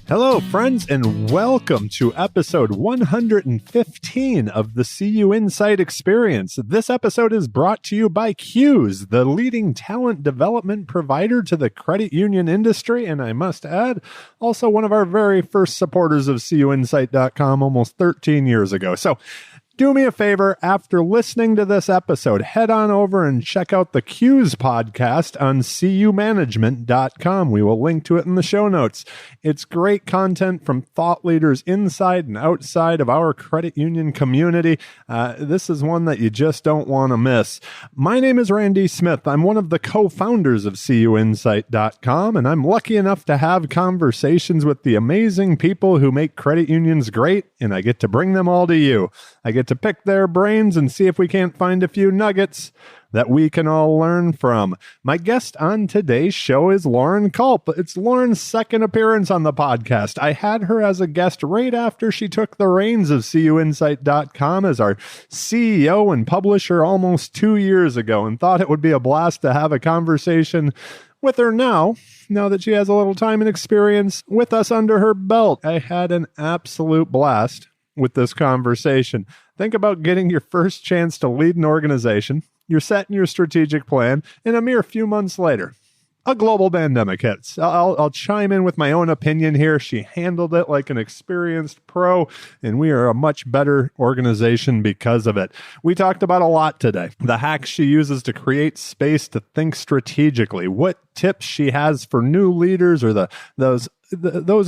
Hello, friends, and welcome to episode 115 of the CUInsight Experience. This episode is brought to you by CUIs, the leading talent development provider to the credit union industry, and I must add, also one of our very first supporters of CUInsight.com almost 13 years ago. So, do me a favor, after listening to this episode, head on over and check out the CUIs podcast on CUmanagement.com. We will link to it in the show notes. It's great content from thought leaders inside and outside of our credit union community. This is one that you just don't want to miss. My name is Randy Smith. I'm one of the co-founders of CUinsight.com, and I'm lucky enough to have conversations with the amazing people who make credit unions great, and I get to bring them all to you. I get to pick their brains and see if we can't find a few nuggets that we can all learn from. My guest on today's show is Lauren Culp. It's Lauren's second appearance on the podcast. I had her as a guest right after she took the reins of CUinsight.com as our CEO and publisher almost 2 years ago, and thought it would be a blast to have a conversation with her now that she has a little time and experience with us under her belt. I had an absolute blast with this conversation. Think about getting your first chance to lead an organization. You're setting your strategic plan, and a mere few months later, a global pandemic hits. I'll chime in with my own opinion here. She handled it like an experienced pro, and we are a much better organization because of it. We talked about a lot today. The hacks she uses to create space to think strategically, what tips she has for new leaders or those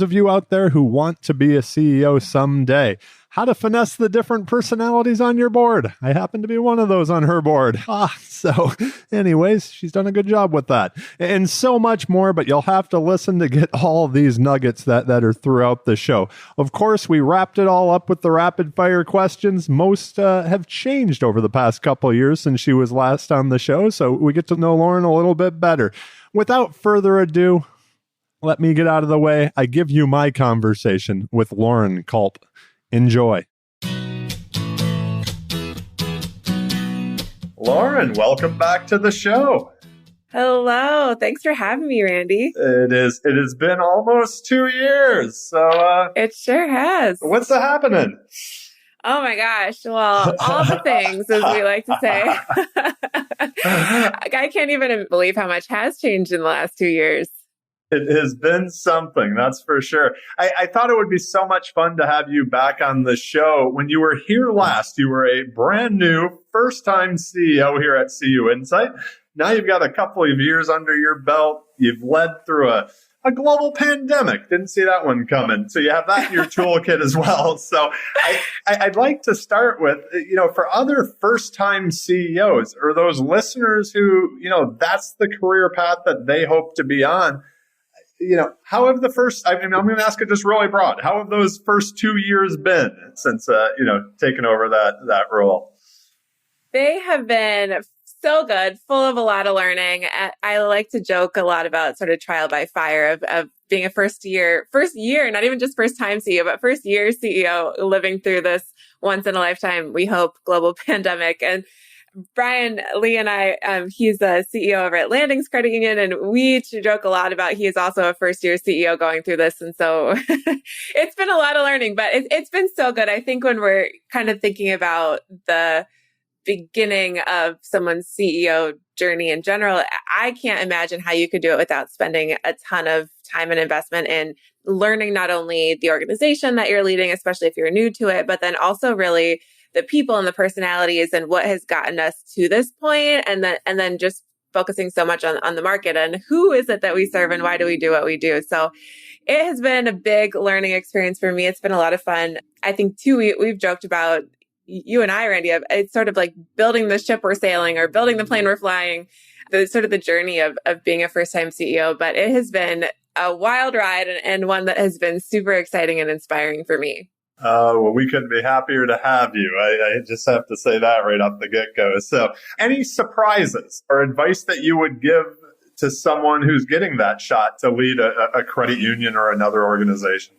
of you out there who want to be a CEO someday. How to finesse the different personalities on your board. I happen to be one of those on her board. So anyways, she's done a good job with that. And so much more, but you'll have to listen to get all these nuggets that are throughout the show. Of course, we wrapped it all up with the rapid fire questions. Most have changed over the past couple of years since she was last on the show, so we get to know Lauren a little bit better. Without further ado, let me get out of the way. I give you my conversation with Lauren Culp. Enjoy. Lauren, welcome back to the show. Hello. Thanks for having me, Randy. It has been almost 2 years. So it sure has. What's happening? Oh my gosh. Well, all the things, as we like to say. I can't even believe how much has changed in the last 2 years. It has been something, that's for sure. I thought it would be so much fun to have you back on the show. When you were here last, you were a brand new first-time CEO here at CUInsight. Now you've got a couple of years under your belt. You've led through a global pandemic. Didn't see that one coming. So you have that in your toolkit as well. So I'd like to start with, for other first-time CEOs or those listeners who, that's the career path that they hope to be on. How have I'm going to ask it just really broad. How have those first 2 years been since, taking over that role? They have been so good, full of a lot of learning. I like to joke a lot about sort of trial by fire of being a first year, not even just first time CEO, but first year CEO living through this once in a lifetime, we hope, global pandemic. And Brian Lee and I, he's the CEO over at Landings Credit Union, and we joke a lot about he is also a first-year CEO going through this. And so it's been a lot of learning, but it's been so good. I think when we're kind of thinking about the beginning of someone's CEO journey in general, I can't imagine how you could do it without spending a ton of time and investment in learning not only the organization that you're leading, especially if you're new to it, but then also really the people and the personalities and what has gotten us to this point, and then just focusing so much on the market and who is it that we serve and why do we do what we do. So it has been a big learning experience for me. It's been a lot of fun. I think too, we've joked about, you and I, Randy, it's sort of like building the ship we're sailing or building the plane we're flying, the journey of being a first-time CEO. But it has been a wild ride and one that has been super exciting and inspiring for me. Well, we couldn't be happier to have you. I just have to say that right off the get-go. So any surprises or advice that you would give to someone who's getting that shot to lead a credit union or another organization?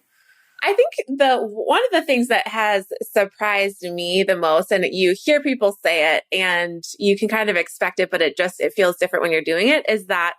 I think one of the things that has surprised me the most, and you hear people say it and you can kind of expect it, but it feels different when you're doing it, is that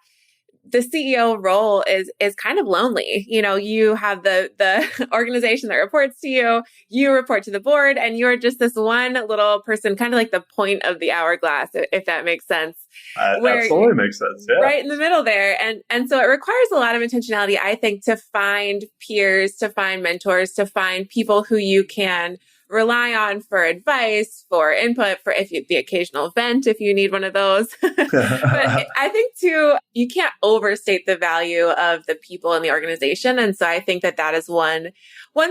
the CEO role is kind of lonely. You have the organization that reports to you, you report to the board, and you're just this one little person, kind of like the point of the hourglass, if that makes sense. Absolutely makes sense. Yeah. Right in the middle there. And so it requires a lot of intentionality, I think, to find peers, to find mentors, to find people who you can rely on for advice, for input, for the occasional vent, if you need one of those. But I think too, you can't overstate the value of the people in the organization. And so I think that is one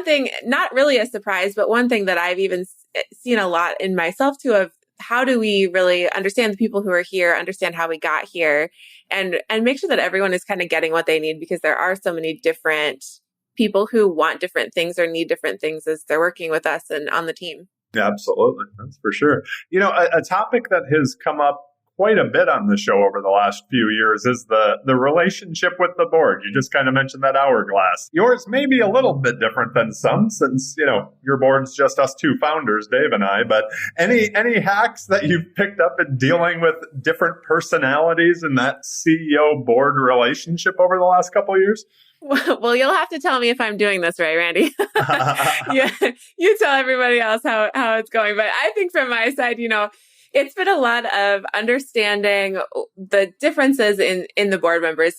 thing, not really a surprise, but one thing that I've even seen a lot in myself too, of how do we really understand the people who are here, understand how we got here, and make sure that everyone is kind of getting what they need, because there are so many different people who want different things or need different things as they're working with us and on the team. Yeah, absolutely. That's for sure. A topic that has come up quite a bit on the show over the last few years is the relationship with the board. You just kind of mentioned that hourglass. Yours may be a little bit different than some, since, your board's just us two founders, Dave and I, but any hacks that you've picked up in dealing with different personalities in that CEO board relationship over the last couple of years? Well, you'll have to tell me if I'm doing this right, Randy. You tell everybody else how it's going. But I think from my side, it's been a lot of understanding the differences in the board members.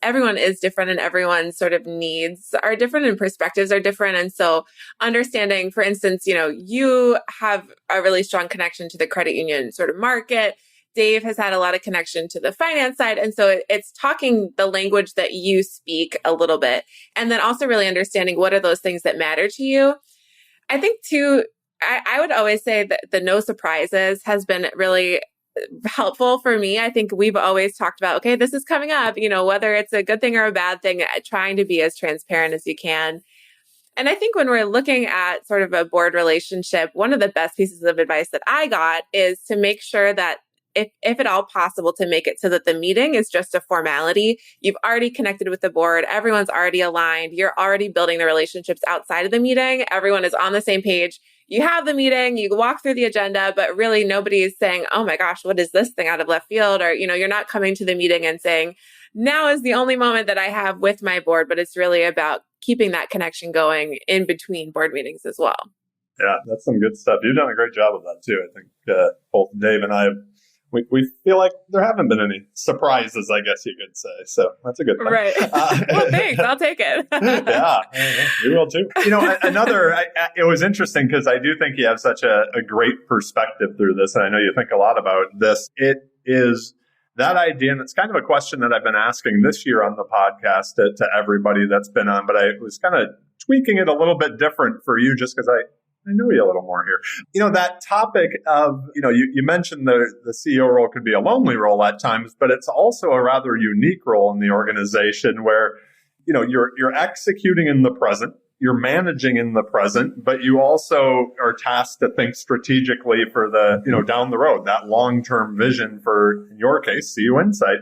Everyone is different, and everyone's sort of needs are different and perspectives are different. And so understanding, for instance, you have a really strong connection to the credit union sort of market. Dave has had a lot of connection to the finance side. And so it's talking the language that you speak a little bit. And then also really understanding what are those things that matter to you. I think too, I would always say that the no surprises has been really helpful for me. I think we've always talked about, okay, this is coming up, whether it's a good thing or a bad thing, trying to be as transparent as you can. And I think when we're looking at sort of a board relationship, one of the best pieces of advice that I got is to make sure that if at all possible, to make it so that the meeting is just a formality. You've already connected with the board. Everyone's already aligned. You're already building the relationships outside of the meeting. Everyone is on the same page. You have the meeting, you walk through the agenda, but really nobody is saying, oh my gosh, what is this thing out of left field? Or, you're not coming to the meeting and saying, now is the only moment that I have with my board, but it's really about keeping that connection going in between board meetings as well. Yeah, that's some good stuff. You've done a great job of that too. I think both Dave and I we feel like there haven't been any surprises, I guess you could say. So that's a good thing. Right. Well, thanks. I'll take it. Yeah, we will too. It was interesting because I do think you have such a great perspective through this. And I know you think a lot about this. It is that idea, and it's kind of a question that I've been asking this year on the podcast to everybody that's been on, but I was kind of tweaking it a little bit different for you just because I know you a little more here. That topic of, you mentioned the CEO role could be a lonely role at times, but it's also a rather unique role in the organization where, you're executing in the present, you're managing in the present, but you also are tasked to think strategically for the, down the road, that long-term vision for, in your case, CUInsight.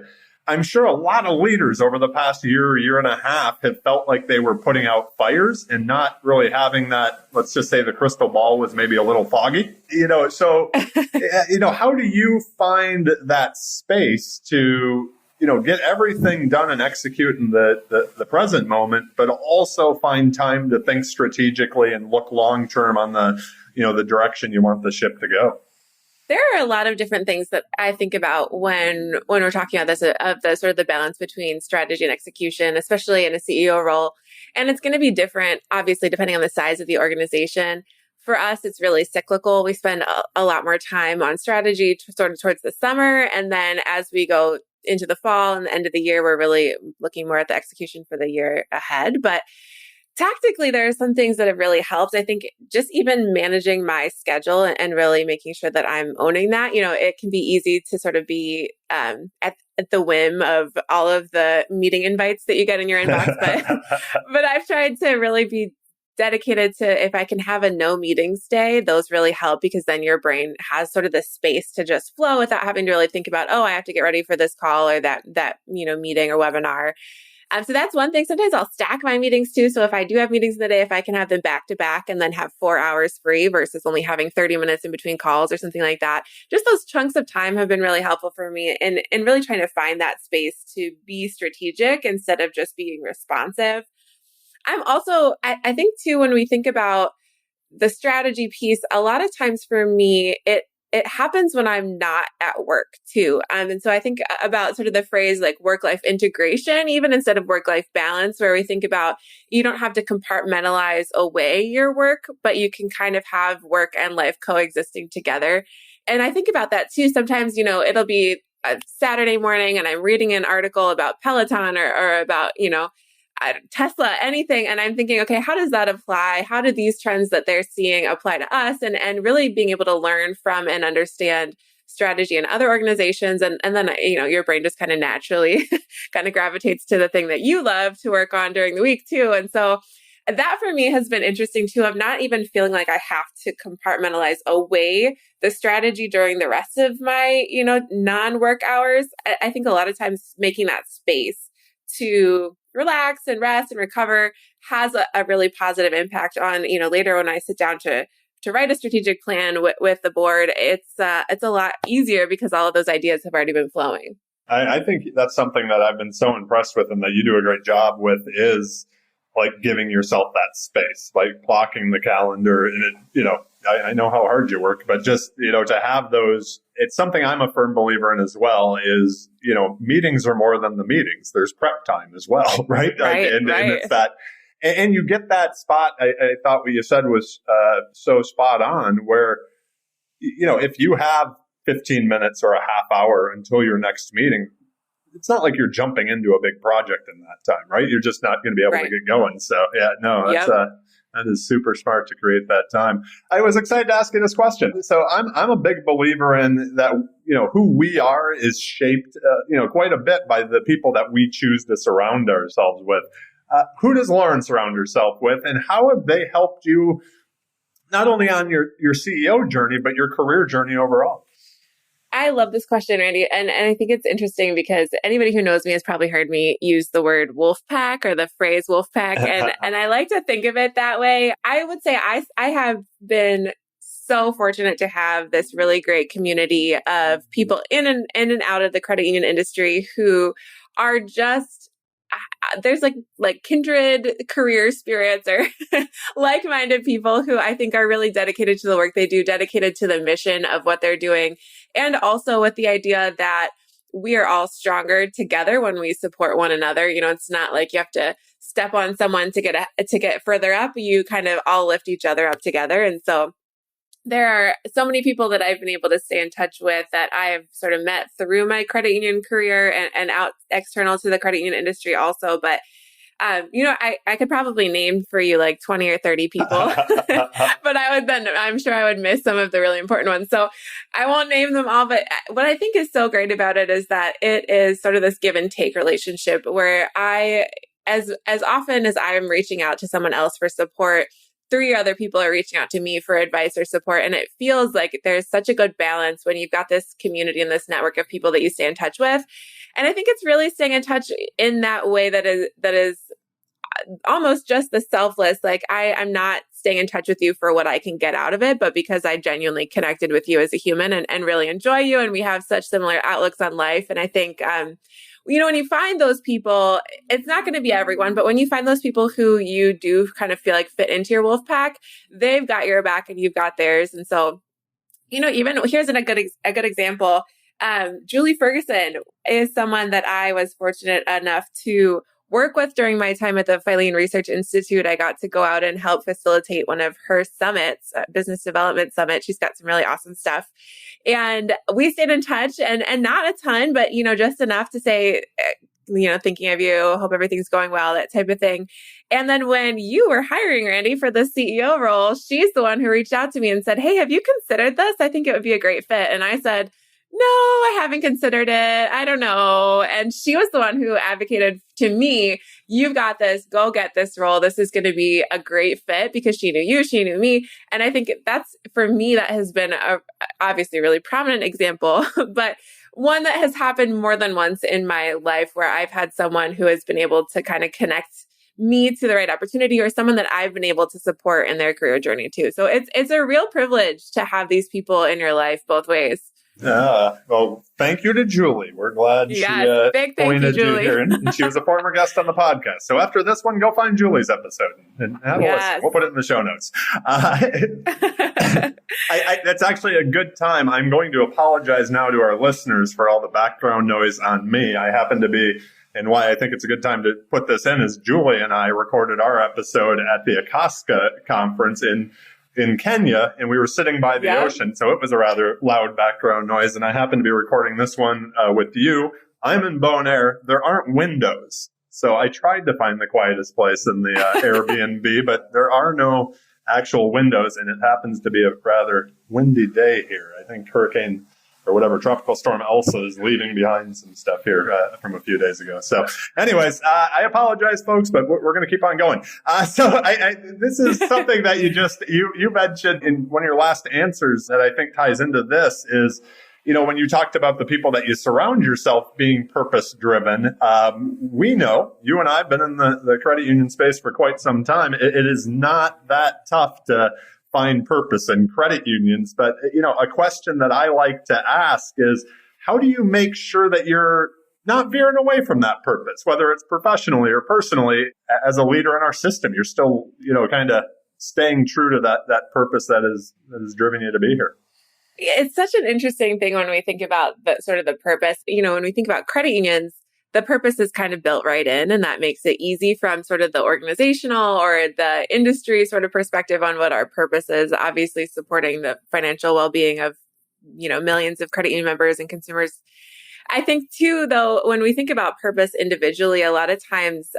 I'm sure a lot of leaders over the past year and a half have felt like they were putting out fires and not really having that, let's just say the crystal ball was maybe a little foggy, so, how do you find that space to, get everything done and execute in the present moment, but also find time to think strategically and look long-term on the direction you want the ship to go? There are a lot of different things that I think about when we're talking about this, of the sort of the balance between strategy and execution, especially in a CEO role. And it's going to be different, obviously, depending on the size of the organization. For us, it's really cyclical. We spend a lot more time on strategy sort of towards the summer. And then as we go into the fall and the end of the year, we're really looking more at the execution for the year ahead. But tactically, there are some things that have really helped. I think just even managing my schedule and really making sure that I'm owning that, it can be easy to sort of be at the whim of all of the meeting invites that you get in your inbox. But I've tried to really be dedicated to, if I can have a no meetings day, those really help, because then your brain has sort of the space to just flow without having to really think about, oh, I have to get ready for this call or that meeting or webinar. So that's one thing. Sometimes I'll stack my meetings too. So if I do have meetings in the day, if I can have them back to back and then have 4 hours free versus only having 30 minutes in between calls or something like that, just those chunks of time have been really helpful for me in really trying to find that space to be strategic instead of just being responsive. I'm also, I think too, when we think about the strategy piece, a lot of times for me, it happens when I'm not at work too. And so I think about sort of the phrase like work-life integration, even instead of work-life balance, where we think about you don't have to compartmentalize away your work, but you can kind of have work and life coexisting together. And I think about that too. Sometimes, it'll be a Saturday morning and I'm reading an article about Peloton or about, Tesla, anything. And I'm thinking, okay, how does that apply? How do these trends that they're seeing apply to us? And really being able to learn from and understand strategy in other organizations. And then, your brain just kind of naturally kind of gravitates to the thing that you love to work on during the week too. And so that for me has been interesting too. I'm not even feeling like I have to compartmentalize away the strategy during the rest of my, non-work hours. I think a lot of times making that space to relax and rest and recover has a really positive impact on, later when I sit down to write a strategic plan with the board, it's a lot easier because all of those ideas have already been flowing. I think that's something that I've been so impressed with and that you do a great job with is like giving yourself that space, like blocking the calendar. And I know how hard you work, but just, to have those, it's something I'm a firm believer in as well is, meetings are more than the meetings. There's prep time as well, right? Right, and right. it's that, and you get that spot. I thought what you said was so spot on where, if you have 15 minutes or a half hour until your next meeting, it's not like you're jumping into a big project in that time, right? You're just not going to be able to get going. So yeah, no, that's that is super smart to create that time. I was excited to ask you this question. So I'm a big believer in that, who we are is shaped, quite a bit by the people that we choose to surround ourselves with. Who does Lauren surround herself with, and how have they helped you not only on your CEO journey, but your career journey overall? I love this question, Randy. And I think it's interesting because anybody who knows me has probably heard me use the word wolf pack or the phrase wolf pack. And I like to think of it that way. I would say I have been so fortunate to have this really great community of people in and out of the credit union industry who are just there's like kindred career spirits or like-minded people who I think are really dedicated to the work they do, dedicated to the mission of what they're doing. And also with the idea that we are all stronger together when we support one another. It's not like you have to step on someone to get further up. You kind of all lift each other up together. And so there are so many people that I've been able to stay in touch with that I have sort of met through my credit union career and out external to the credit union industry also. But, I could probably name for you like 20 or 30 people, but I'm sure I would miss some of the really important ones. So I won't name them all, but what I think is so great about it is that it is sort of this give and take relationship where as often as I'm reaching out to someone else for support, 3 other people are reaching out to me for advice or support. And it feels like there's such a good balance when you've got this community and this network of people that you stay in touch with. And I think it's really staying in touch in that way that is almost just the selfless, like I'm not staying in touch with you for what I can get out of it, but because I genuinely connected with you as a human and really enjoy you. And we have such similar outlooks on life. And I think, when you find those people, it's not going to be everyone, but when you find those people who you do kind of feel like fit into your wolf pack, they've got your back and you've got theirs. And so, even here's a good example. Julie Ferguson is someone that I was fortunate enough to work with during my time at the Filene Research Institute. I got to go out and help facilitate one of her summits, business development summit. She's got some really awesome stuff. And we stayed in touch and not a ton, but, just enough to say, thinking of you, hope everything's going well, that type of thing. And then when you were hiring Randy for the CEO role, she's the one who reached out to me and said, hey, have you considered this? I think it would be a great fit. And I said, no, I haven't considered it. I don't know. And she was the one who advocated to me, you've got this, go get this role. This is going to be a great fit because she knew you, she knew me. And I think that's, for me, that has been a obviously really prominent example. But one that has happened more than once in my life where I've had someone who has been able to kind of connect me to the right opportunity, or someone that I've been able to support in their career journey too. So it's a real privilege to have these people in your life both ways. Well, thank you to Julie. We're glad big thank pointed you, Julie. you here. And she was a former guest on the podcast. So after this one, go find Julie's episode and have a listen. We'll put it in the show notes. That's actually a good time. I'm going to apologize now to our listeners for all the background noise on me. I happen to be, and why I think it's a good time to put this in is Julie and I recorded our episode at the Akaska conference in Kenya, and we were sitting by the ocean, so it was a rather loud background noise, and I happened to be recording this one with you. I'm in Bonaire. There aren't windows, so I tried to find the quietest place in the Airbnb, but there are no actual windows, and it happens to be a rather windy day here. I think hurricane or whatever tropical storm Elsa is leaving behind some stuff here from a few days ago. So anyways, I apologize, folks, but we're going to keep on going. So this is something that you mentioned in one of your last answers that I think ties into this is, when you talked about the people that you surround yourself being purpose driven, we know, you and I have been in the credit union space for quite some time. It is not that tough to find purpose in credit unions. But, a question that I like to ask is, how do you make sure that you're not veering away from that purpose, whether it's professionally or personally, as a leader in our system? You're still, kind of staying true to that purpose that is driven you to be here. It's such an interesting thing when we think about the purpose. When we think about credit unions, the purpose is kind of built right in, and that makes it easy from sort of the organizational or the industry sort of perspective on what our purpose is, obviously supporting the financial well-being of, millions of credit union members and consumers. I think too, though, when we think about purpose individually, a lot of times,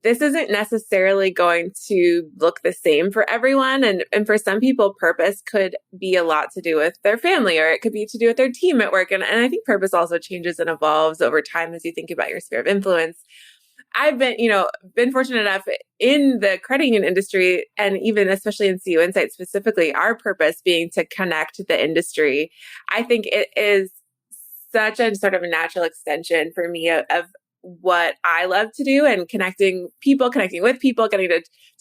this isn't necessarily going to look the same for everyone. And for some people, purpose could be a lot to do with their family, or it could be to do with their team at work. And I think purpose also changes and evolves over time as you think about your sphere of influence. I've been fortunate enough in the credit union industry, and even especially in CUInsight specifically, our purpose being to connect the industry. I think it is such a sort of a natural extension for me of what I love to do, and connecting with people, getting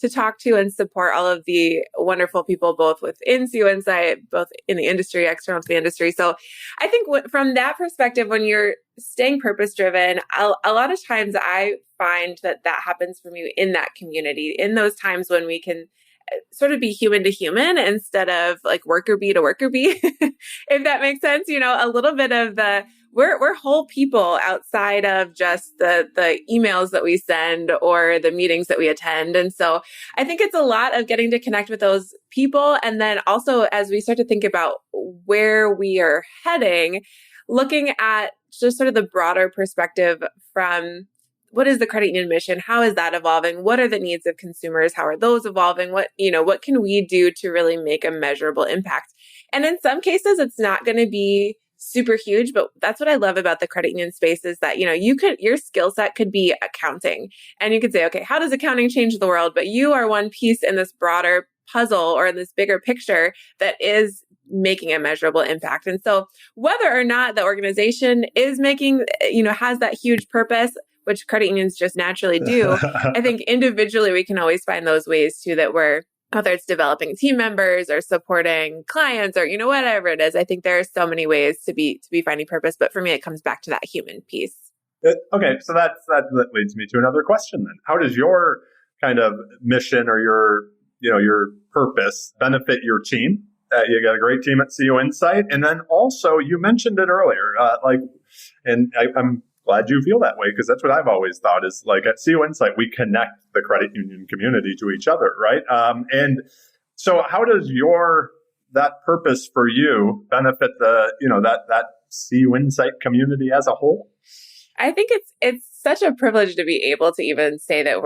to talk to and support all of the wonderful people, both within CUInsight, both in the industry, external to the industry. So I think from that perspective, when you're staying purpose driven, a lot of times I find that happens for me in that community, in those times when we can sort of be human to human instead of like worker bee to worker bee, if that makes sense. A little bit of we're whole people outside of just the emails that we send or the meetings that we attend. And so I think it's a lot of getting to connect with those people. And then also, as we start to think about where we are heading, looking at just sort of the broader perspective from what is the credit union mission? How is that evolving? What are the needs of consumers? How are those evolving? What can we do to really make a measurable impact? And in some cases, it's not going to be super huge, but that's what I love about the credit union space is that, your skill set could be accounting, and you could say, okay, how does accounting change the world? But you are one piece in this broader puzzle or in this bigger picture that is making a measurable impact. And so whether or not the organization is making, has that huge purpose, which credit unions just naturally do, I think individually we can always find those ways too that we're, whether it's developing team members or supporting clients or, whatever it is. I think there are so many ways to be finding purpose. But for me, it comes back to that human piece. Okay. So that leads me to another question then. How does your kind of mission or your purpose benefit your team? You got a great team at CUInsight. And then also you mentioned it earlier, I'm glad you feel that way, because that's what I've always thought is like at CUInsight, we connect the credit union community to each other, right? And so how does that purpose for you benefit that CUInsight community as a whole? I think it's such a privilege to be able to even say that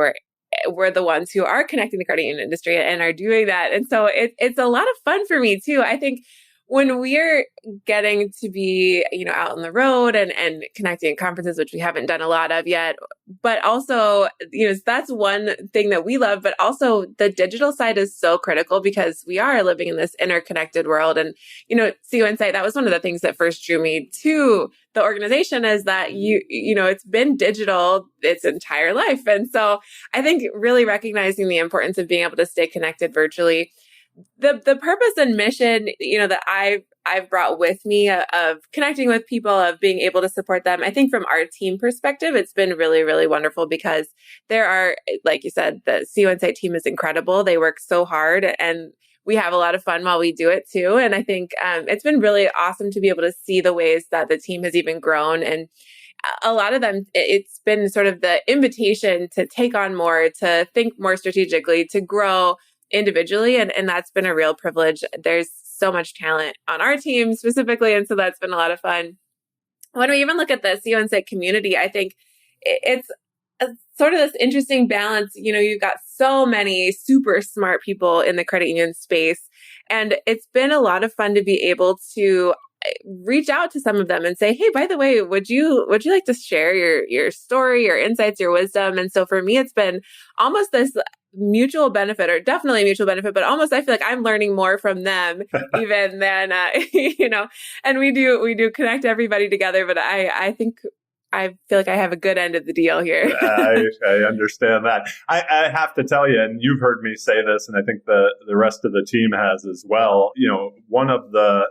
we're the ones who are connecting the credit union industry and are doing that. And so it's a lot of fun for me too. I think when we're getting to be, out on the road and connecting at conferences, which we haven't done a lot of yet, But also, that's one thing that we love, but also the digital side is so critical because we are living in this interconnected world. And, CUInsight, that was one of the things that first drew me to the organization, is that it's been digital its entire life. And so I think really recognizing the importance of being able to stay connected virtually, the purpose and mission, that I've brought with me of connecting with people, of being able to support them. I think from our team perspective, it's been really, really wonderful because there are, like you said, the CUInsight team is incredible. They work so hard and we have a lot of fun while we do it too. And I think it's been really awesome to be able to see the ways that the team has even grown. And a lot of them, it's been sort of the invitation to take on more, to think more strategically, to grow individually. And that's been a real privilege. There's so much talent on our team specifically. And so that's been a lot of fun. When we even look at the CUInsight community, I think it's sort of this interesting balance. You've got so many super smart people in the credit union space. And it's been a lot of fun to be able to reach out to some of them and say, hey, by the way, would you like to share your story, your insights, your wisdom? And so for me, it's been almost this mutual benefit, or definitely mutual benefit, but almost I feel like I'm learning more from them even than, and we do connect everybody together. But I think I feel like I have a good end of the deal here. I understand that. I have to tell you, and you've heard me say this, and I think the rest of the team has as well. One of the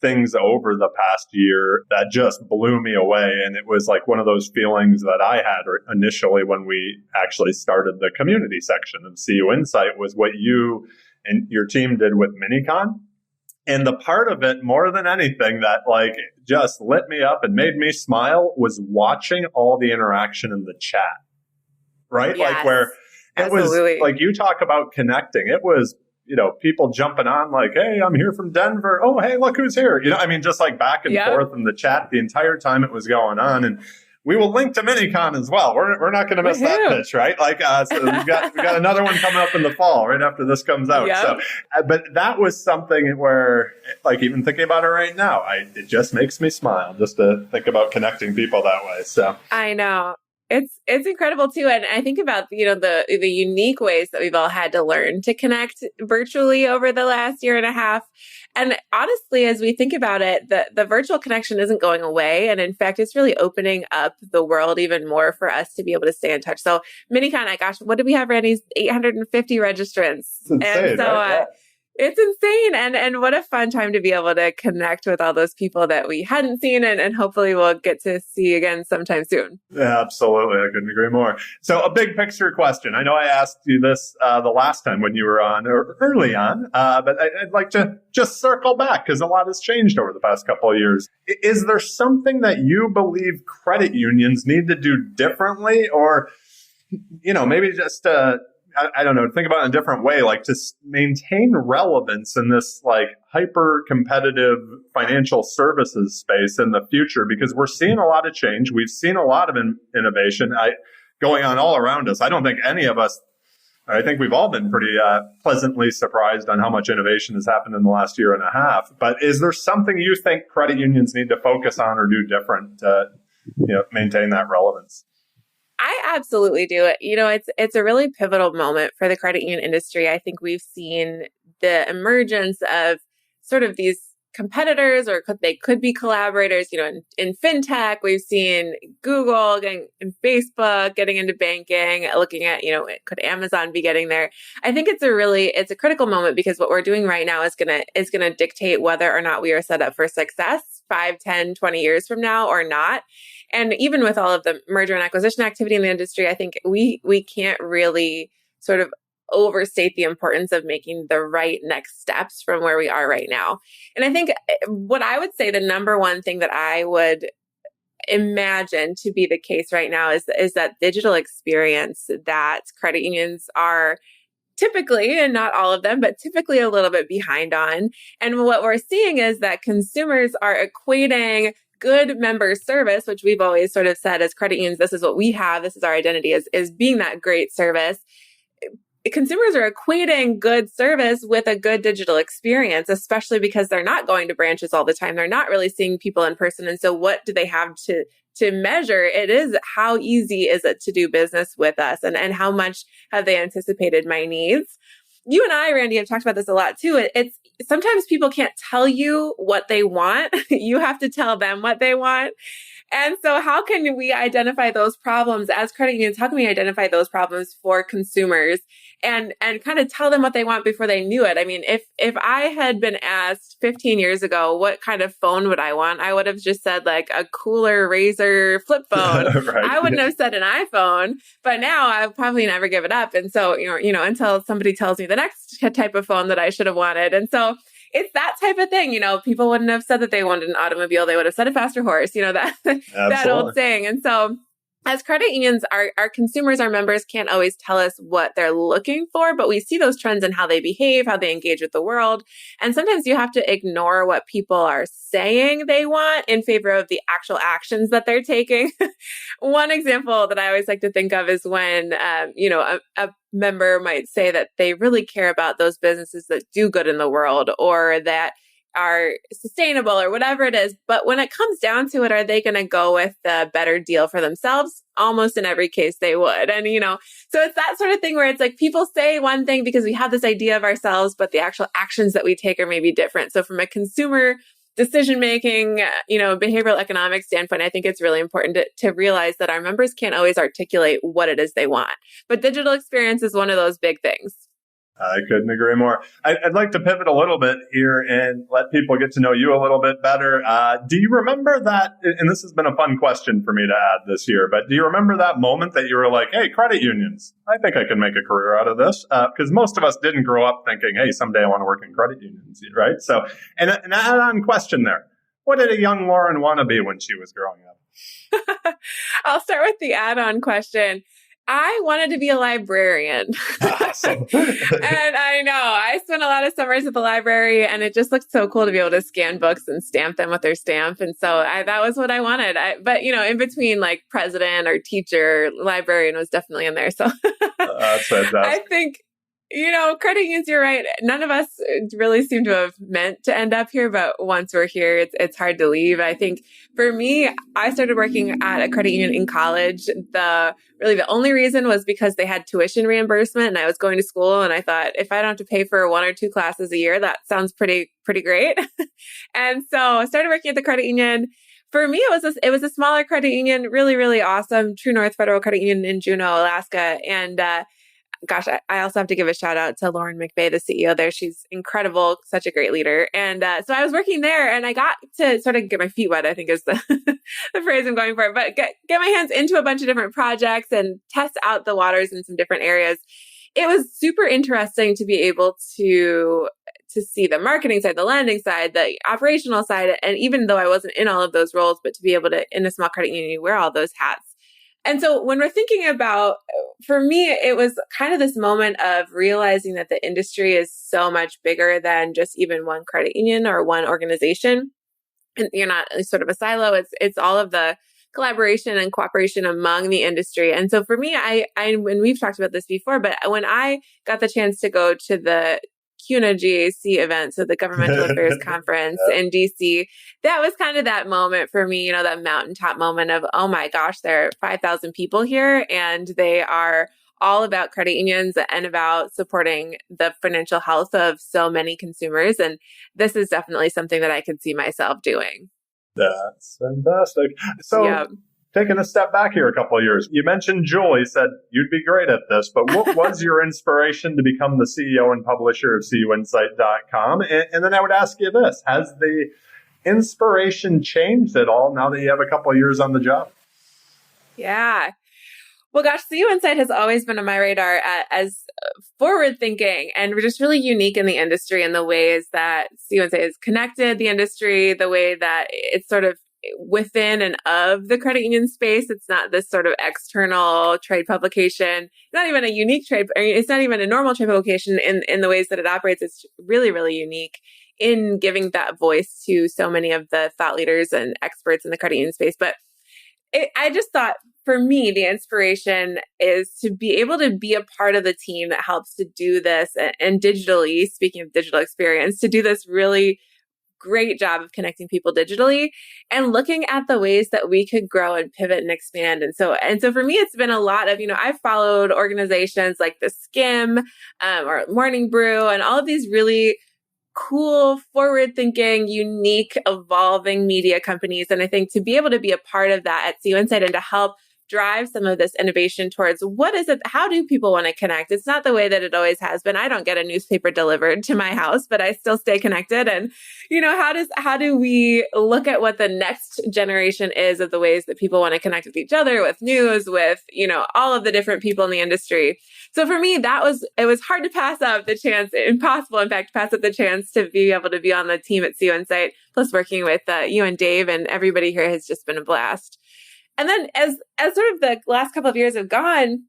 things over the past year that just blew me away. And it was like one of those feelings that I had initially when we actually started the community section of CUInsight, was what you and your team did with Minicon. And the part of it, more than anything, that just lit me up and made me smile was watching all the interaction in the chat, right? Yes, where it absolutely. was you talk about connecting. It was, people jumping on hey, I'm here from Denver. Oh, hey, look who's here. Just back and forth in the chat the entire time it was going on. And we will link to Minicon as well. We're not going to miss that pitch, right? So we got another one coming up in the fall, right after this comes out. Yep. So, but that was something where, even thinking about it right now, it just makes me smile just to think about connecting people that way. So I know. It's incredible too. And I think about, the unique ways that we've all had to learn to connect virtually over the last year and a half. And honestly, as we think about it, the virtual connection isn't going away. And in fact, it's really opening up the world even more for us to be able to stay in touch. So Minicon, gosh, what did we have, Randy? 850 registrants. It's insane, and so, right? It's insane. And what a fun time to be able to connect with all those people that we hadn't seen and hopefully we'll get to see again sometime soon. Yeah, absolutely. I couldn't agree more. So a big picture question. I know I asked you this the last time when you were on, or early on, but I'd like to just circle back because a lot has changed over the past couple of years. Is there something that you believe credit unions need to do differently, or, maybe just I don't know, think about it in a different way, to maintain relevance in this hyper competitive financial services space in the future? Because we're seeing a lot of change. We've seen a lot of innovation going on all around us. I don't think any of us, I think we've all been pretty pleasantly surprised on how much innovation has happened in the last year and a half. But is there something you think credit unions need to focus on or do different to maintain that relevance? I absolutely do. It's a really pivotal moment for the credit union industry. I think we've seen the emergence of sort of these competitors, or they could be collaborators, in fintech. We've seen Google and Facebook getting into banking, looking at, could Amazon be getting there? I think it's a critical moment because what we're doing right now is going to dictate whether or not we are set up for success 5, 10, 20 years from now or not. And even with all of the merger and acquisition activity in the industry, I think we can't really sort of overstate the importance of making the right next steps from where we are right now. And I think what I would say the number one thing that I would imagine to be the case right now is that digital experience that credit unions are typically, and not all of them, but typically a little bit behind on. And what we're seeing is that consumers are equating good member service, which we've always sort of said as credit unions, this is what we have, this is our identity, is being that great service. Consumers are equating good service with a good digital experience, especially because they're not going to branches all the time. They're not really seeing people in person. And so what do they have to to measure, it is how easy is it to do business with us, and how much have they anticipated my needs. You and I, Randy, have talked about this a lot too. It's sometimes people can't tell you what they want. You have to tell them what they want. And so how can we identify those problems as credit unions? How can we identify those problems for consumers and kind of tell them what they want before they knew it? I mean, if I had been asked 15 years ago, what kind of phone would I want? I would have just said like a cooler Razor flip phone. Right. I wouldn't have said an iPhone, but now I'll probably never give it up. And so, until somebody tells me the next type of phone that I should have wanted. And so it's that type of thing. People wouldn't have said that they wanted an automobile. They would have said a faster horse, that old saying. And so as credit unions, our consumers, our members can't always tell us what they're looking for, but we see those trends in how they behave, how they engage with the world. And sometimes you have to ignore what people are saying they want in favor of the actual actions that they're taking. One example that I always like to think of is when, a member might say that they really care about those businesses that do good in the world or that are sustainable or whatever it is. But when it comes down to it, are they going to go with the better deal for themselves? Almost in every case they would. And, so it's that sort of thing where it's like people say one thing because we have this idea of ourselves, but the actual actions that we take are maybe different. So from a consumer decision-making, behavioral economics standpoint, I think it's really important to realize that our members can't always articulate what it is they want. But digital experience is one of those big things. I couldn't agree more. I'd like to pivot a little bit here and let people get to know you a little bit better. Do you remember that, and this has been a fun question for me to add this year, but do you remember that moment that you were like, hey, credit unions, I think I can make a career out of this? Because most of us didn't grow up thinking, hey, someday I want to work in credit unions, right? So, and an add-on question there. What did a young Lauren want to be when she was growing up? I'll start with the add-on question. I wanted to be a librarian. Awesome. And I know I spent a lot of summers at the library and it just looked so cool to be able to scan books and stamp them with their stamp. And so that was what I wanted. But in between like president or teacher, librarian was definitely in there. So that's fantastic. I think, credit unions, you're right. None of us really seem to have meant to end up here, but once we're here, it's hard to leave. I think for me, I started working at a credit union in college. The only reason was because they had tuition reimbursement and I was going to school and I thought if I don't have to pay for 1 or 2 classes a year, that sounds pretty great. And so I started working at the credit union. For me, it was a smaller credit union, really, really awesome. True North Federal Credit Union in Juneau, Alaska. And, gosh, I also have to give a shout out to Lauren McVeigh, the CEO there. She's incredible, such a great leader. And so I was working there and I got to sort of get my feet wet, I think is the, the phrase I'm going for, but get my hands into a bunch of different projects and test out the waters in some different areas. It was super interesting to be able to see the marketing side, the lending side, the operational side. And even though I wasn't in all of those roles, but to be able to, in a small credit union, wear all those hats. And so when we're thinking about, for me, it was kind of this moment of realizing that the industry is so much bigger than just even one credit union or one organization. And you're not sort of a silo. It's all of the collaboration and cooperation among the industry. And so for me, I when we've talked about this before, but when I got the chance to go to the CUNA GAC event, so the Governmental Affairs Conference in DC, that was kind of that moment for me, that mountaintop moment of, oh my gosh, there are 5,000 people here and they are all about credit unions and about supporting the financial health of so many consumers. And this is definitely something that I could see myself doing. That's fantastic. So taking a step back here a couple of years, you mentioned Julie said you'd be great at this, but what was your inspiration to become the CEO and publisher of CUInsight.com? And then I would ask you this, has the inspiration changed at all now that you have a couple of years on the job? Yeah. Well, gosh, CUInsight has always been on my radar as forward thinking, and we're just really unique in the industry in the ways that CUInsight has connected the industry, the way that it's sort of within and of the credit union space. It's not this sort of external trade publication, not even a unique trade. It's not even a normal trade publication in the ways that it operates. It's really, really unique in giving that voice to so many of the thought leaders and experts in the credit union space. But I just thought, for me, the inspiration is to be able to be a part of the team that helps to do this and digitally, speaking of digital experience, to do this really great job of connecting people digitally and looking at the ways that we could grow and pivot and expand. And so for me, it's been a lot of, I've followed organizations like the Skim or Morning Brew and all of these really cool, forward-thinking, unique, evolving media companies. And I think to be able to be a part of that at CUInsight and to help drive some of this innovation towards what is it, how do people want to connect? It's not the way that it always has been. I don't get a newspaper delivered to my house, but I still stay connected. And, how do we look at what the next generation is of the ways that people want to connect with each other, with news, with, all of the different people in the industry. So for me, it was hard to pass up the chance, impossible, in fact, pass up the chance to be able to be on the team at CUInsight, plus working with you and Dave and everybody here has just been a blast. And then as sort of the last couple of years have gone,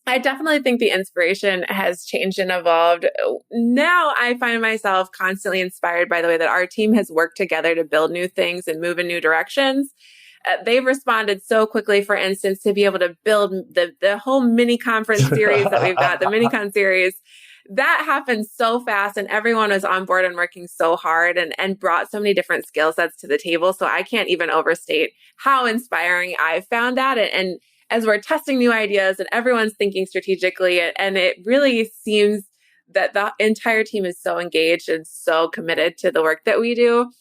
I definitely think the inspiration has changed and evolved. Now I find myself constantly inspired by the way that our team has worked together to build new things and move in new directions. They've responded so quickly, for instance, to be able to build the whole mini conference series that we've got, the Minicon series. That happened so fast and everyone was on board and working so hard and brought so many different skill sets to the table. So I can't even overstate how inspiring I found that. And as we're testing new ideas and everyone's thinking strategically, and it really seems that the entire team is so engaged and so committed to the work that we do.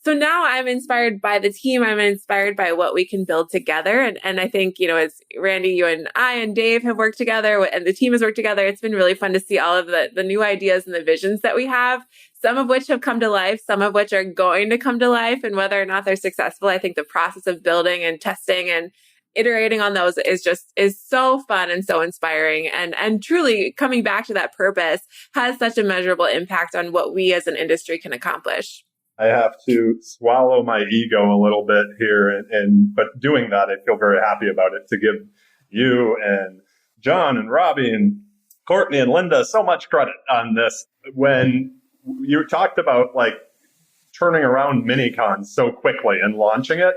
So now I'm inspired by the team. I'm inspired by what we can build together. And I think, as Randy, you and I and Dave have worked together and the team has worked together, it's been really fun to see all of the new ideas and the visions that we have, some of which have come to life, some of which are going to come to life. And whether or not they're successful, I think the process of building and testing and iterating on those is so fun and so inspiring. And truly coming back to that purpose has such a measurable impact on what we as an industry can accomplish. I have to swallow my ego a little bit here, but doing that, I feel very happy about it, to give you and John and Robbie and Courtney and Linda so much credit on this. When you talked about turning around Minicon so quickly and launching it,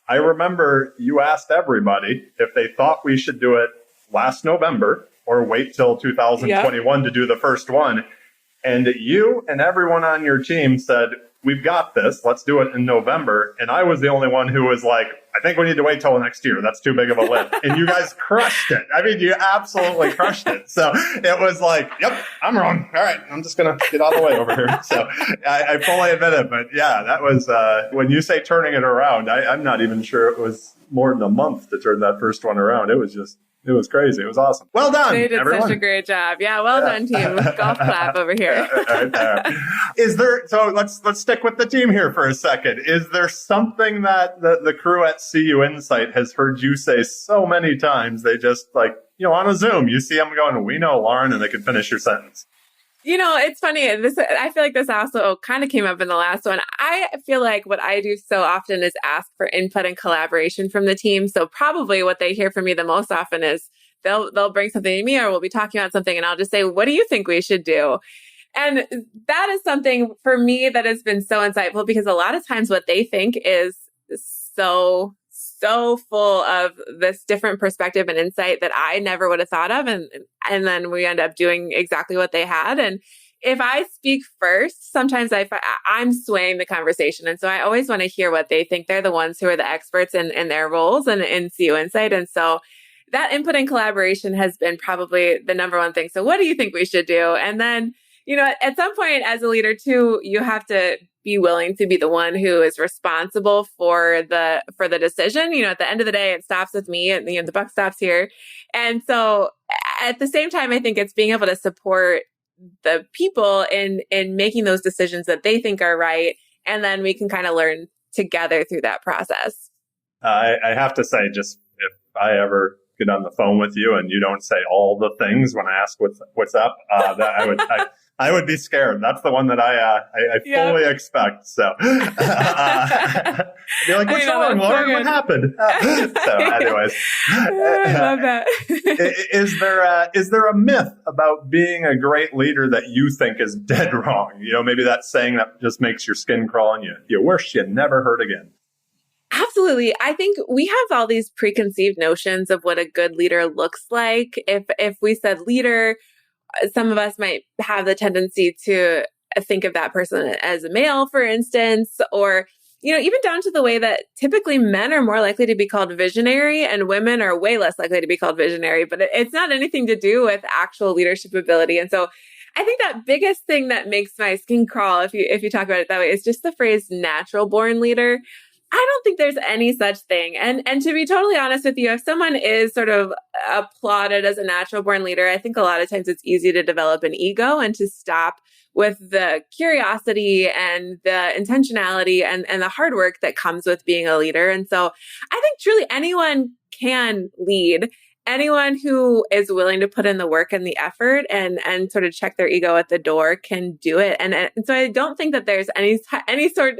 I remember you asked everybody if they thought we should do it last November or wait till 2021 to do the first one. And you and everyone on your team said, we've got this. Let's do it in November. And I was the only one who was like, I think we need to wait till next year. That's too big of a lift. And you guys crushed it. I mean, you absolutely crushed it. So it was like, yep, I'm wrong. All right, I'm just going to get out of the way over here. So I fully admit it. But yeah, that was, when you say turning it around, I'm not even sure it was more than a month to turn that first one around. It was crazy. It was awesome. Well done, They did everyone. such a great job. Yeah, well done, team. Golf clap over here. So let's stick with the team here for a second. Is there something that the crew at CUInsight has heard you say so many times? They just on a Zoom, you see them going, we know Lauren, and they can finish your sentence. It's funny. I feel like this also kind of came up in the last one. I feel like what I do so often is ask for input and collaboration from the team. So probably what they hear from me the most often is they'll bring something to me, or we'll be talking about something and I'll just say, what do you think we should do? And that is something for me that has been so insightful, because a lot of times what they think is so full of this different perspective and insight that I never would have thought of. And then we end up doing exactly what they had. And if I speak first, sometimes I'm swaying the conversation. And so I always want to hear what they think. They're the ones who are the experts in their roles and in CUInsight. And so that input and collaboration has been probably the number one thing. So what do you think we should do? And then, at some point as a leader too, you have to be willing to be the one who is responsible for the decision. At the end of the day, it stops with me, and the buck stops here. And so at the same time, I think it's being able to support the people in making those decisions that they think are right. And then we can kind of learn together through that process. I have to say, just if I ever get on the phone with you and you don't say all the things when I ask what's up, that I would be scared. That's the one that I fully expect. So, be like, what's wrong, Lauren? What happened? So, anyways, I love that. Is there a myth about being a great leader that you think is dead wrong? Maybe that saying that just makes your skin crawl and you wish you never heard again. Absolutely. I think we have all these preconceived notions of what a good leader looks like. If we said leader, some of us might have the tendency to think of that person as a male, for instance, or, even down to the way that typically men are more likely to be called visionary and women are way less likely to be called visionary, but it's not anything to do with actual leadership ability. And so I think that biggest thing that makes my skin crawl, if you talk about it that way, is just the phrase natural born leader. I don't think there's any such thing. And to be totally honest with you, if someone is sort of applauded as a natural born leader, I think a lot of times it's easy to develop an ego and to stop with the curiosity and the intentionality and the hard work that comes with being a leader. And so I think truly anyone can lead. Anyone who is willing to put in the work and the effort and sort of check their ego at the door can do it. And so I don't think that there's any sort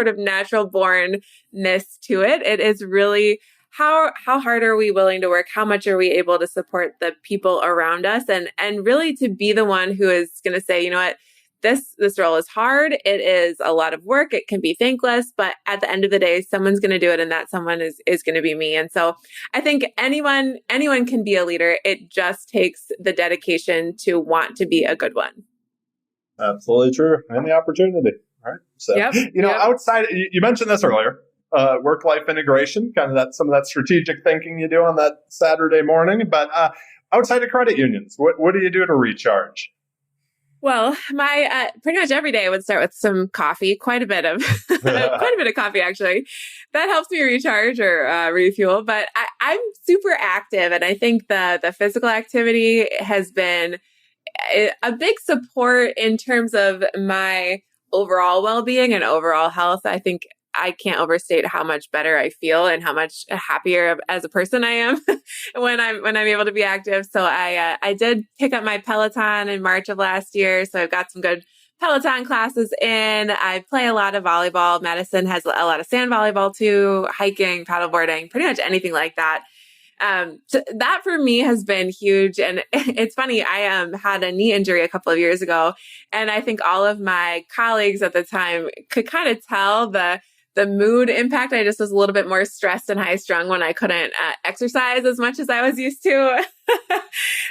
of natural bornness to it. It is really how hard are we willing to work? How much are we able to support the people around us? And really to be the one who is going to say, you know what, this role is hard. It is a lot of work. It can be thankless, but at the end of the day, someone's going to do it. And that someone is going to be me. And so I think anyone can be a leader. It just takes the dedication to want to be a good one. Absolutely true. And the opportunity. All right. So, outside, you mentioned this earlier, work-life integration, kind of some of that strategic thinking you do on that Saturday morning. But outside of credit unions, what do you do to recharge? Well, my pretty much every day I would start with some coffee, quite a bit of coffee, actually. That helps me recharge or refuel. But I'm super active, and I think the physical activity has been a big support in terms of my overall well-being and overall health. I think I can't overstate how much better I feel and how much happier as a person I am when I'm able to be active. So I did pick up my Peloton in March of last year. So I've got some good Peloton classes in. I play a lot of volleyball. Madison has a lot of sand volleyball too, hiking, paddleboarding, pretty much anything like that. So that for me has been huge. And it's funny, I had a knee injury a couple of years ago. And I think all of my colleagues at the time could kind of tell the mood impact. I just was a little bit more stressed and high strung when I couldn't exercise as much as I was used to.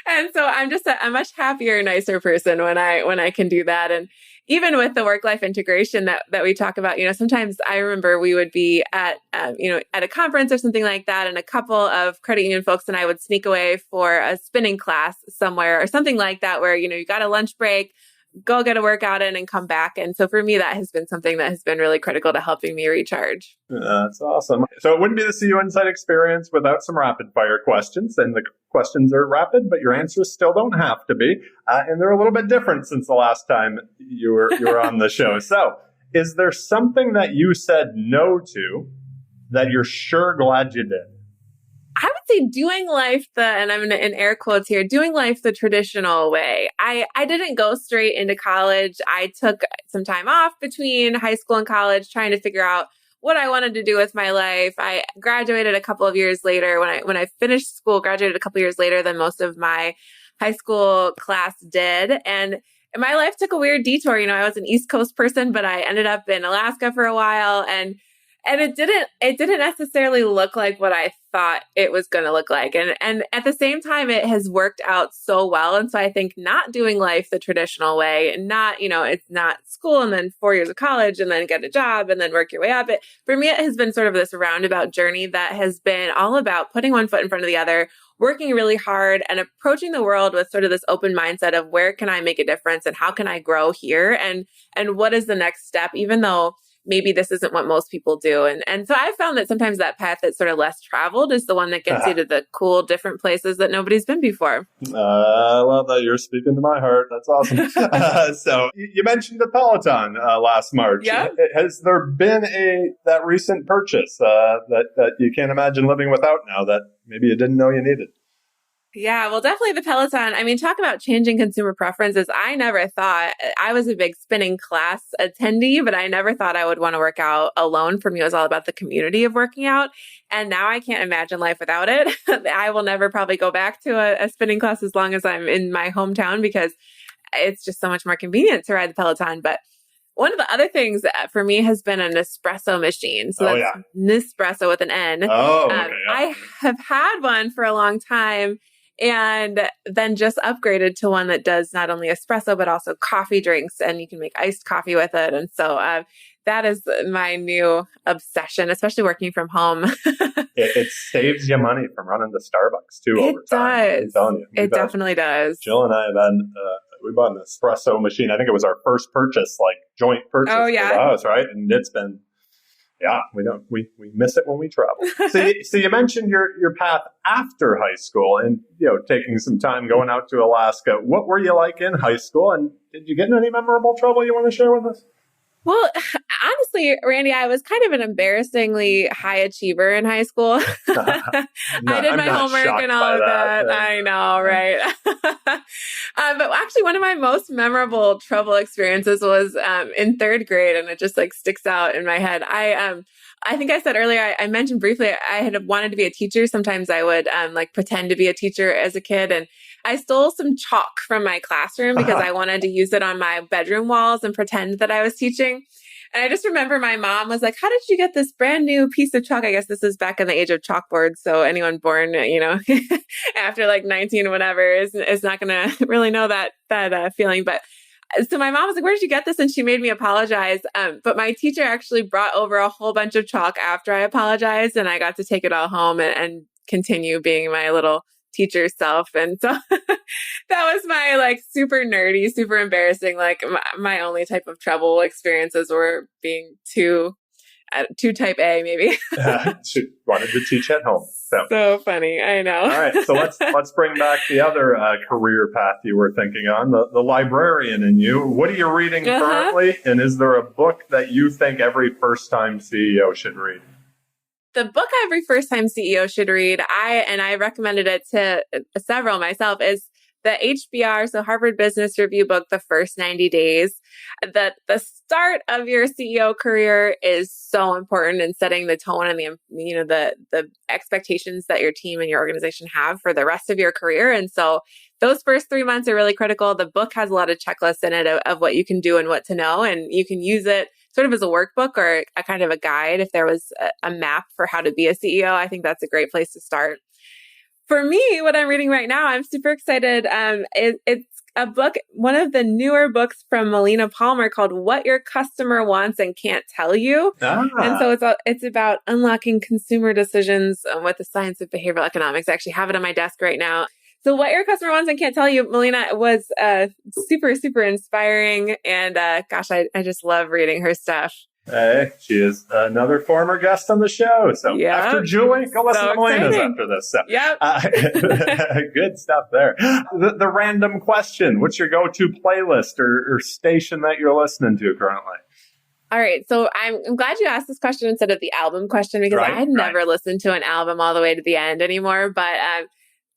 And so I'm just a much happier, nicer person when I can do that. And even with the work-life integration that we talk about, sometimes I remember we would be at a conference or something like that, and a couple of credit union folks and I would sneak away for a spinning class somewhere or something like that, where, you got a lunch break, go get a workout in and come back. And so for me, that has been something that has been really critical to helping me recharge. That's awesome. So it wouldn't be the CUInsight Experience without some rapid fire questions. And the questions are rapid, but your answers still don't have to be. And they're a little bit different since the last time you were on the show. So is there something that you said no to that you're sure glad you did? I would say doing life and I'm in air quotes here, doing life the traditional way. I didn't go straight into college. I took some time off between high school and college trying to figure out what I wanted to do with my life. I graduated a couple of years later. When I finished school, graduated a couple of years later than most of my high school class did. And my life took a weird detour. I was an East Coast person, but I ended up in Alaska for a while, and it didn't necessarily look like what I thought it was going to look like. And at the same time, it has worked out so well. And so I think not doing life the traditional way, and not, it's not school and then 4 years of college and then get a job and then work your way up. For me, it has been sort of this roundabout journey that has been all about putting one foot in front of the other, working really hard and approaching the world with sort of this open mindset of where can I make a difference and how can I grow here? And what is the next step, even though maybe this isn't what most people do. And so I found that sometimes that path that's sort of less traveled is the one that gets you to the cool, different places that nobody's been before. I love that. You're speaking to my heart. That's awesome. So you mentioned the Peloton last March. Yeah. Has there been that recent purchase that you can't imagine living without now that maybe you didn't know you needed? Yeah, well, definitely the Peloton. I mean, talk about changing consumer preferences. I never thought, I was a big spinning class attendee, but I never thought I would want to work out alone. For me, it was all about the community of working out. And now I can't imagine life without it. I will never probably go back to a spinning class as long as I'm in my hometown, because it's just so much more convenient to ride the Peloton. But one of the other things that for me has been an espresso machine. So that's Nespresso with an N. Oh, okay. I have had one for a long time. and then just upgraded to one that does not only espresso, but also coffee drinks, and you can make iced coffee with it. And so that is my new obsession, especially working from home. It saves you money from running to Starbucks too over time. It does. I'm telling you. It definitely does. Jill and I have been, we bought an espresso machine. I think it was our first purchase, like joint purchase for the house, right? And it's been, we miss it when we travel. So you mentioned your path after high school and, taking some time going out to Alaska. What were you like in high school? And did you get in any memorable trouble you want to share with us? Well, honestly, Randy, I was kind of an embarrassingly high achiever in high school. I did my homework and all of that. I know, right? But actually, one of my most memorable trouble experiences was in third grade, and it just sticks out in my head. I think I said earlier, I mentioned briefly, I had wanted to be a teacher. Sometimes I would pretend to be a teacher as a kid. And I stole some chalk from my classroom because I wanted to use it on my bedroom walls and pretend that I was teaching. And I just remember my mom was like, how did you get this brand new piece of chalk? I guess this is back in the age of chalkboards. So anyone born, after 19 whatever is not going to really know that feeling. But so my mom was like, where did you get this? And she made me apologize. But my teacher actually brought over a whole bunch of chalk after I apologized, and I got to take it all home and continue being my little teacher self. And so that was my super nerdy, super embarrassing, my only type of trouble experiences were being too type A, maybe. She wanted to teach at home. So funny. I know. All right. So let's bring back the other career path you were thinking on, the librarian in you. What are you reading currently? And is there a book that you think every first-time CEO should read? The book every first-time CEO should read, I recommended it to several myself, is the HBR, so Harvard Business Review book, The First 90 Days. The start of your CEO career is so important in setting the tone and the expectations that your team and your organization have for the rest of your career. And so those first 3 months are really critical. The book has a lot of checklists in it of what you can do and what to know, and you can use it sort of as a workbook or a kind of a guide. If there was a map for how to be a CEO, I think that's a great place to start. For me, what I'm reading right now, I'm super excited. It's a book, one of the newer books from Melina Palmer called What Your Customer Wants and Can't Tell You. And so it's about unlocking consumer decisions with the science of behavioral economics. I actually have it on my desk right now. So What Your Customer Wants and Can't Tell You, Melina, was super, super inspiring. And I just love reading her stuff. Hey, she is another former guest on the show. So after Julie, go listen to Melina's after this. So, good stuff there. The random question, what's your go-to playlist or station that you're listening to currently? All right. So I'm glad you asked this question instead of the album question, because I had never listened to an album all the way to the end anymore. But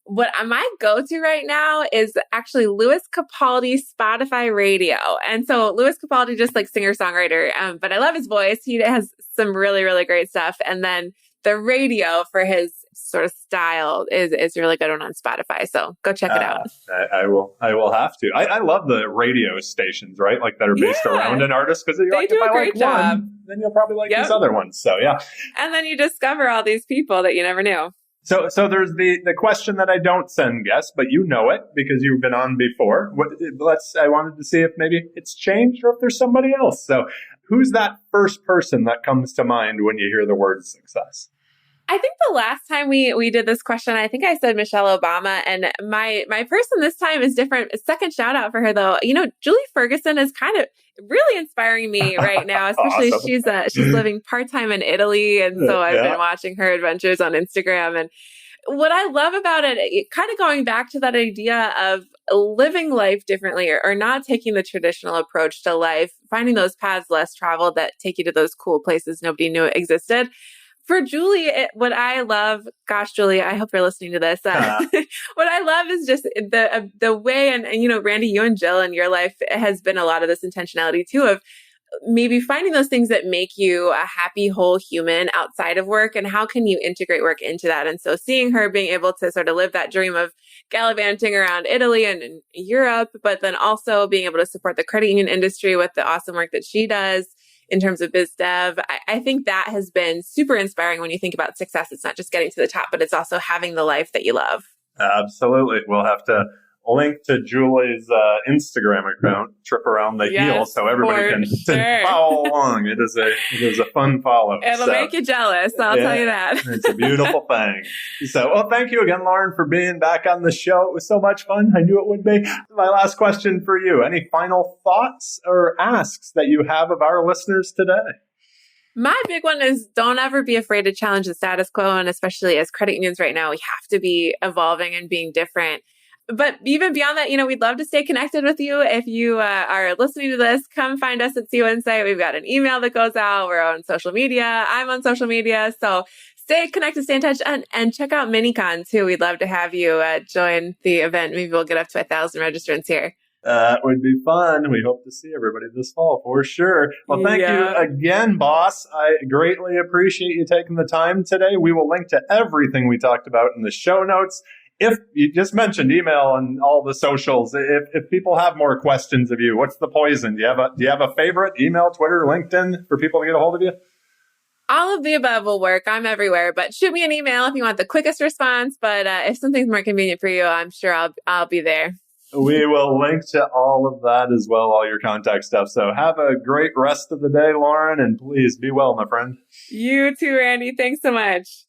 what my go-to right now is actually Louis Capaldi's Spotify Radio. And so Louis Capaldi, just singer-songwriter, but I love his voice. He has some really, really great stuff. And then the radio for his sort of style is a really good one on Spotify. So go check it out. I will have to. I love the radio stations, right? That are based around an artist, because they do a great job. One, then you'll probably like these other ones. So yeah. And then you discover all these people that you never knew. So there's the question that I don't send guests, but you know it because you've been on before. I wanted to see if maybe it's changed or if there's somebody else. So who's that first person that comes to mind when you hear the word success? I think the last time we did this question, I think I said Michelle Obama, and my person this time is different. A second shout out for her though. Julie Ferguson is kind of really inspiring me right now, especially Awesome. She's living part-time in Italy. And so I've been watching her adventures on Instagram. And what I love about it kind of going back to that idea of living life differently or not taking the traditional approach to life, finding those paths less traveled that take you to those cool places nobody knew existed. For Julie, what I love, gosh, Julie, I hope you're listening to this. What I love is just the way, and Randy, you and Jill in your life has been a lot of this intentionality too, of maybe finding those things that make you a happy, whole human outside of work, and how can you integrate work into that? And so seeing her being able to sort of live that dream of gallivanting around Italy and in Europe, but then also being able to support the credit union industry with the awesome work that she does in terms of biz dev. I think that has been super inspiring when you think about success. It's not just getting to the top, but it's also having the life that you love. Absolutely. We'll have to link to Julie's Instagram account, Trip Around the Heel, so everybody can follow along. It is a fun follow. It'll make you jealous, I'll tell you that. It's a beautiful thing. So, well, thank you again, Lauren, for being back on the show. It was so much fun. I knew it would be. My last question for you. Any final thoughts or asks that you have of our listeners today? My big one is don't ever be afraid to challenge the status quo. And especially as credit unions right now, we have to be evolving and being different. But even beyond that, we'd love to stay connected with you. If you are listening to this, come find us at CUInsight. We've got an email that goes out. We're on social media. I'm on social media. So stay connected, stay in touch, and check out Minicon too. We'd love to have you join the event. Maybe we'll get up to 1,000 registrants here. That would be fun. We hope to see everybody this fall for sure. Well, thank you again, boss. I greatly appreciate you taking the time today. We will link to everything we talked about in the show notes. If you just mentioned email and all the socials, if people have more questions of you, what's the poison? Do you have a favorite? Email, Twitter, LinkedIn for people to get a hold of you? All of the above will work. I'm everywhere, but shoot me an email if you want the quickest response. But if something's more convenient for you, I'm sure I'll be there. We will link to all of that as well, all your contact stuff. So have a great rest of the day, Lauren, and please be well, my friend. You too, Randy. Thanks so much.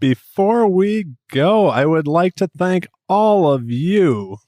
Before we go, I would like to thank all of you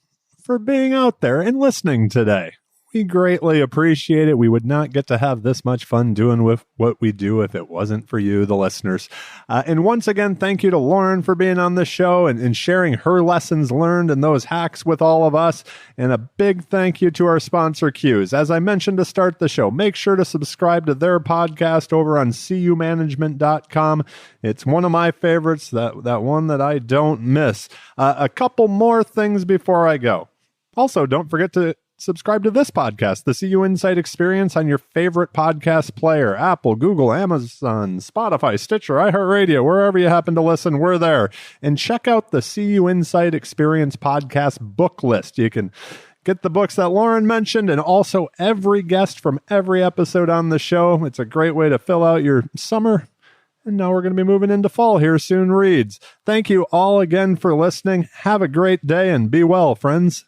for being out there and listening today. We greatly appreciate it. We would not get to have this much fun doing with what we do if it wasn't for you, the listeners. And once again, thank you to Lauren for being on the show and sharing her lessons learned and those hacks with all of us. And a big thank you to our sponsor, CUIs. As I mentioned to start the show, make sure to subscribe to their podcast over on CUmanagement.com. It's one of my favorites, that one that I don't miss. A couple more things before I go. Also, don't forget to subscribe to this podcast, the CUInsight Experience, on your favorite podcast player, Apple, Google, Amazon, Spotify, Stitcher, iHeartRadio, wherever you happen to listen, we're there. And check out the CUInsight Experience podcast book list. You can get the books that Lauren mentioned and also every guest from every episode on the show. It's a great way to fill out your summer. And now we're going to be moving into fall here soon reads. Thank you all again for listening. Have a great day and be well, friends.